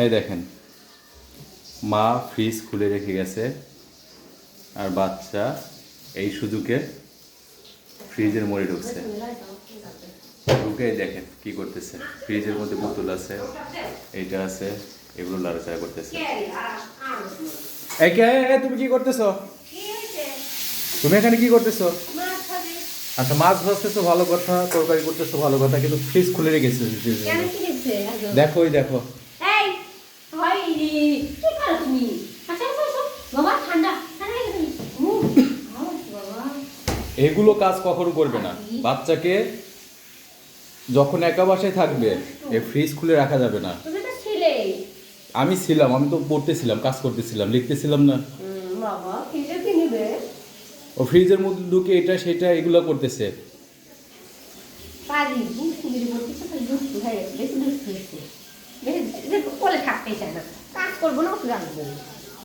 এই দেখেন মা ফ্রিজ খুলে রেখে গেছে আর বাচ্চা এই সুযোগে ফ্রিজের মোড়ে ঢুকছে। ঢুকে দেখেন কি করতেছে, ফ্রিজের মধ্যে বোতল আছে, এইটা আছে, এগুলো লাড়াচাড়া করতেছে। তুমি কি করতেছো? তুমি এখানে কি করতেছো? আচ্ছা, মাছ ভাজতেছো ভালো কথা, তরকারি করতেছো ভালো কথা, কিন্তু ফ্রিজ খুলে রেখেছো। দেখো ওই দেখো, এগুলো কাজ কখনো করবে না। বাচ্চাকে যখন একা বাসায় থাকবে এই ফ্রিজ খুলে রাখা যাবে না। আমি ছিলাম, আমি তো পড়তেছিলাম, কাজ করতেছিলাম, লিখতেছিলাম না। ও ফ্রিজের মধ্যে ঢুকে এটা সেটা এগুলো করতেছে। কাজ করবো না,